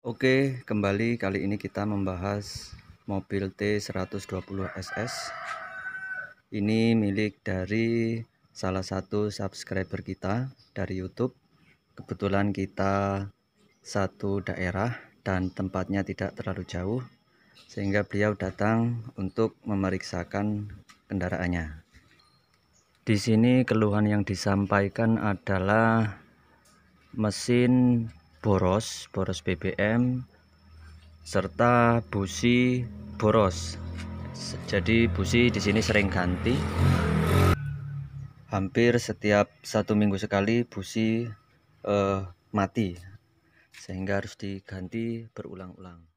Oke, kembali kali ini kita membahas mobil T120 SS. Ini milik dari salah satu subscriber kita dari YouTube. Kebetulan kita satu daerah dan tempatnya tidak terlalu jauh, sehingga beliau datang untuk memeriksakan kendaraannya. Di sini keluhan yang disampaikan adalah mesin boros BBM serta busi boros. Jadi busi di sini sering ganti. Hampir setiap 1 minggu sekali busi mati, sehingga harus diganti berulang-ulang.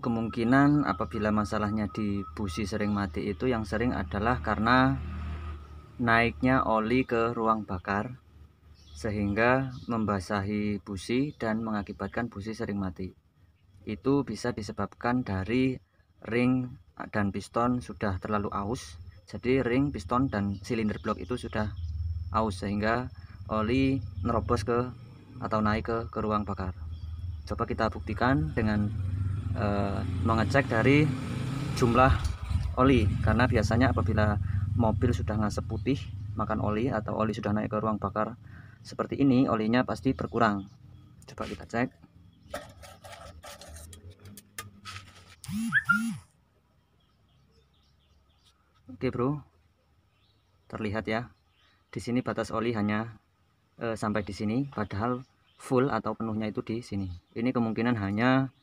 Kemungkinan apabila masalahnya di busi sering mati itu yang sering adalah karena naiknya oli ke ruang bakar, sehingga membasahi busi dan mengakibatkan busi sering mati. Itu bisa disebabkan dari ring dan piston sudah terlalu aus. Jadi ring, piston, dan silinder blok itu sudah aus, sehingga oli nerobos ke atau naik ke ruang bakar. Coba kita buktikan dengan mengecek dari jumlah oli, karena biasanya apabila mobil sudah ngasep putih makan oli atau oli sudah naik ke ruang bakar seperti ini, olinya pasti berkurang. Coba kita cek. Oke bro, terlihat ya, di sini batas oli hanya sampai di sini, padahal full atau penuhnya itu di sini. Ini kemungkinan hanya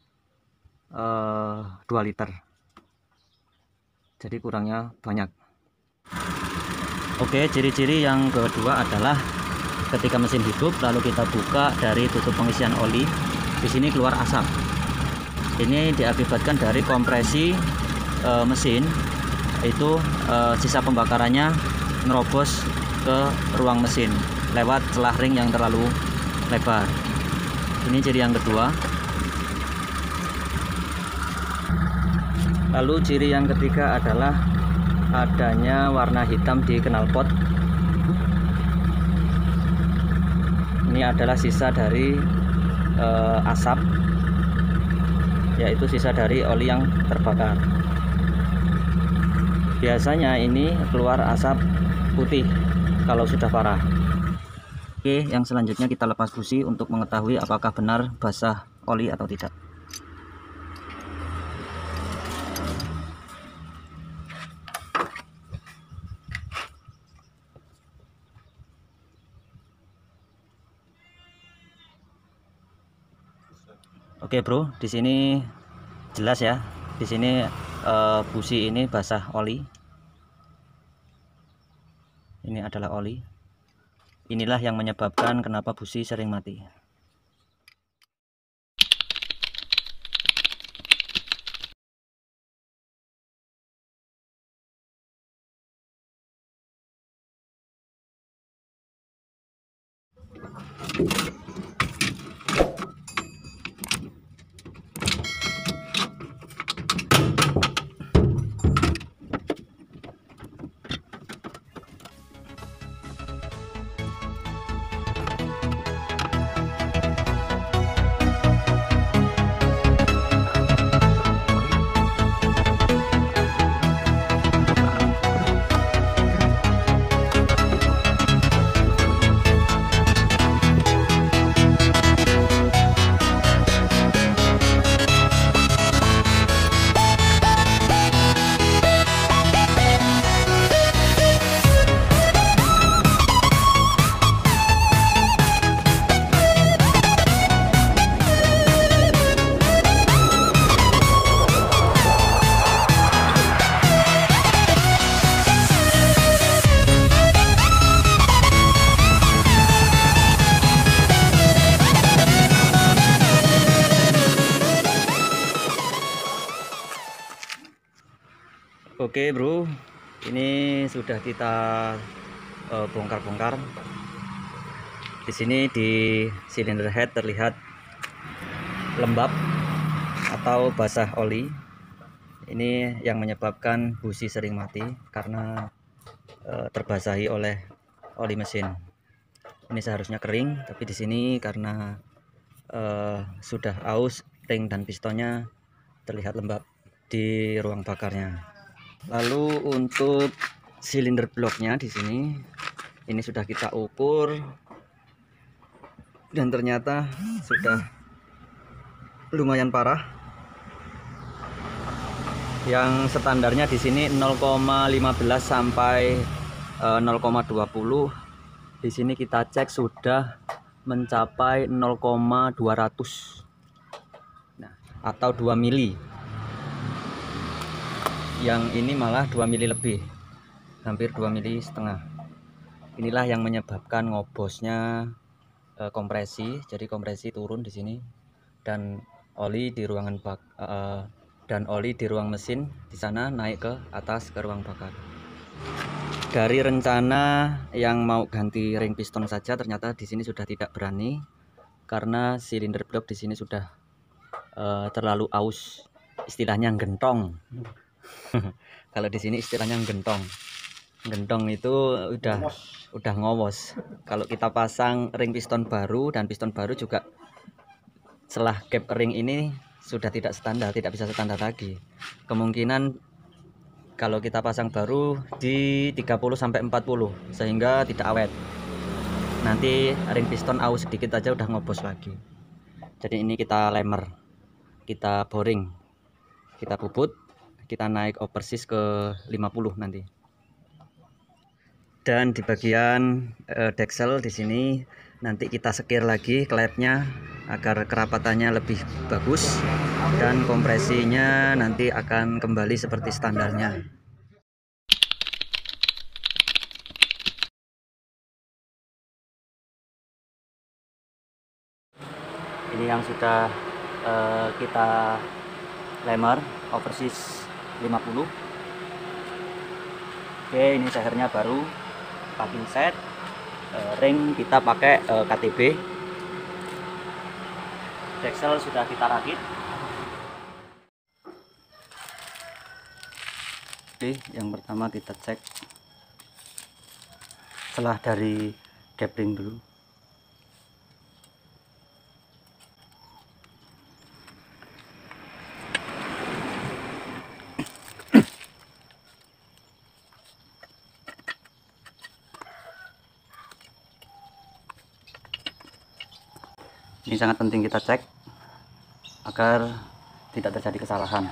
2 liter, jadi kurangnya banyak. Oke, ciri-ciri yang kedua adalah ketika mesin hidup lalu kita buka dari tutup pengisian oli, di sini keluar asap. Ini diakibatkan dari kompresi mesin, itu sisa pembakarannya nerobos ke ruang mesin lewat celah ring yang terlalu lebar. Ini ciri yang kedua. Lalu ciri yang ketiga adalah adanya warna hitam di knalpot. Ini adalah sisa dari asap, yaitu sisa dari oli yang terbakar. Biasanya ini keluar asap putih kalau sudah parah. Oke, yang selanjutnya kita lepas busi untuk mengetahui apakah benar basah oli atau tidak. Oke bro, di sini jelas ya. Di sini busi ini basah oli. Ini adalah oli. Inilah yang menyebabkan kenapa busi sering mati. Oke bro, ini sudah kita bongkar-bongkar. Di sini di silinder head terlihat lembab atau basah oli. Ini yang menyebabkan busi sering mati, karena terbasahi oleh oli mesin. Ini seharusnya kering, tapi di sini karena sudah aus, ring dan pistonnya terlihat lembab di ruang bakarnya. Lalu untuk silinder bloknya di sini, ini sudah kita ukur dan ternyata sudah lumayan parah. Yang standarnya di sini 0,15 sampai 0,20. Di sini kita cek sudah mencapai 0,200. Nah, atau 2 mili. Yang ini malah 2 mili lebih. Hampir 2 mili setengah. Inilah yang menyebabkan ngobosnya kompresi. Jadi kompresi turun di sini dan oli di ruangan dan oli di ruang mesin di sana naik ke atas ke ruang bakar. Dari rencana yang mau ganti ring piston saja, ternyata di sini sudah tidak berani karena silinder blok di sini sudah terlalu aus, istilahnya gentong. Kalau di sini istilahnya gentong. Gentong itu udah ngowos. Kalau kita pasang ring piston baru dan piston baru juga setelah gap ring ini sudah tidak standar, tidak bisa standar lagi. Kemungkinan kalau kita pasang baru di 30 sampai 40 sehingga tidak awet. Nanti ring piston aus sedikit aja udah ngobos lagi. Jadi ini kita lemer, kita boring, kita bubut, kita naik oversis ke 50 nanti. Dan di bagian deksel di sini nanti kita sekir lagi klepnya agar kerapatannya lebih bagus dan kompresinya nanti akan kembali seperti standarnya. Ini yang sudah kita lemer oversis 50. Oke, ini sehernya baru, packing set, ring kita pakai KTB, deksel sudah kita rakit. Oke, yang pertama kita cek setelah dari gap ring dulu. Ini sangat penting kita cek agar tidak terjadi kesalahan.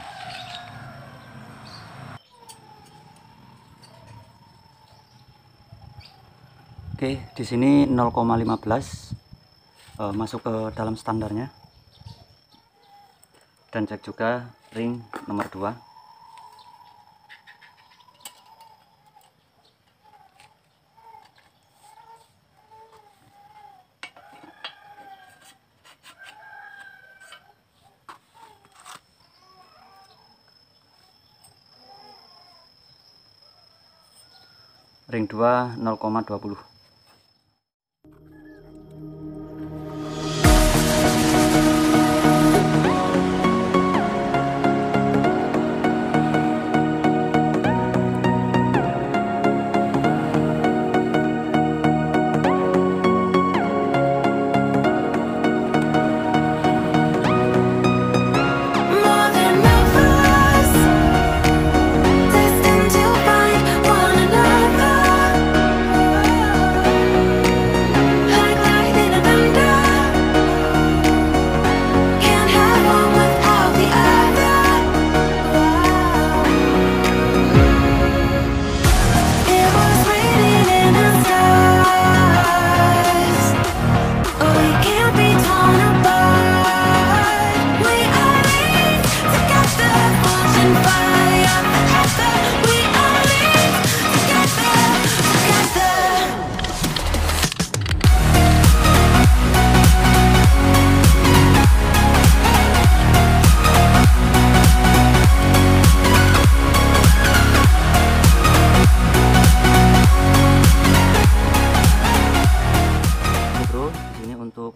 Oke, di sini 0,15 masuk ke dalam standarnya. Dan cek juga ring nomor 2. Ring 2 0,20.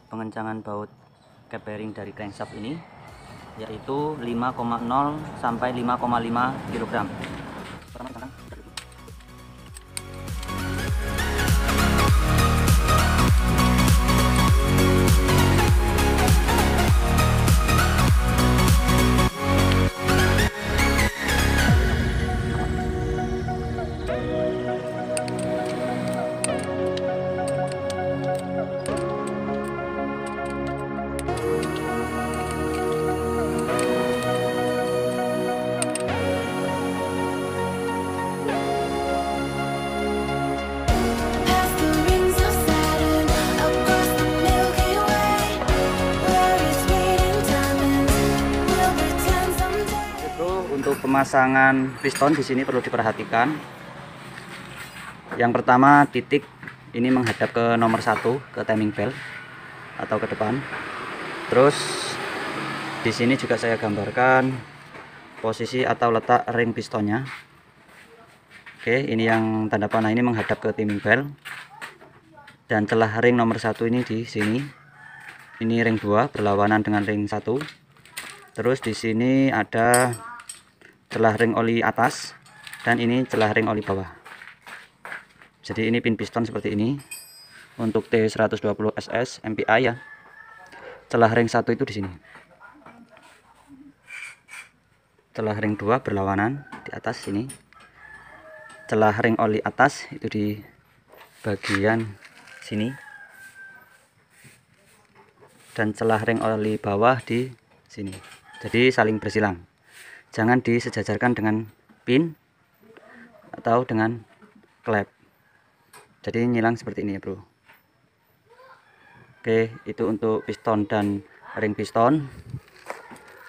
Pengencangan baut cap bearing dari crankshaft ini yaitu 5,0 sampai 5,5 kg. untuk pemasangan piston di sini perlu diperhatikan. Yang pertama, titik ini menghadap ke nomor 1, ke timing belt atau ke depan. Terus di sini juga saya gambarkan posisi atau letak ring pistonnya. Oke, ini yang tanda panah ini menghadap ke timing belt. Dan celah ring nomor 1 ini di sini. Ini ring 2 berlawanan dengan ring 1. Terus di sini ada celah ring oli atas dan ini celah ring oli bawah. Jadi ini pin piston seperti ini. Untuk T120 SS MPI ya. Celah ring 1 itu di sini. Celah ring 2 berlawanan di atas sini. Celah ring oli atas itu di bagian sini. Dan celah ring oli bawah di sini. Jadi saling bersilang. Jangan disejajarkan dengan pin atau dengan klep. Jadi nyilang seperti ini ya, bro. Oke, itu untuk piston dan ring piston.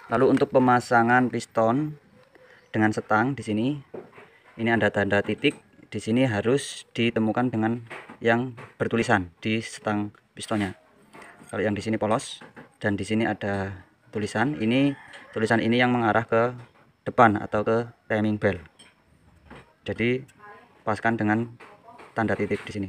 Lalu untuk pemasangan piston dengan setang di sini, ini ada tanda titik. Di sini harus ditemukan dengan yang bertulisan di setang pistonnya. Kalau yang di sini polos dan di sini ada tulisan, tulisan ini yang mengarah ke depan atau ke timing belt. Jadi paskan dengan tanda titik di sini.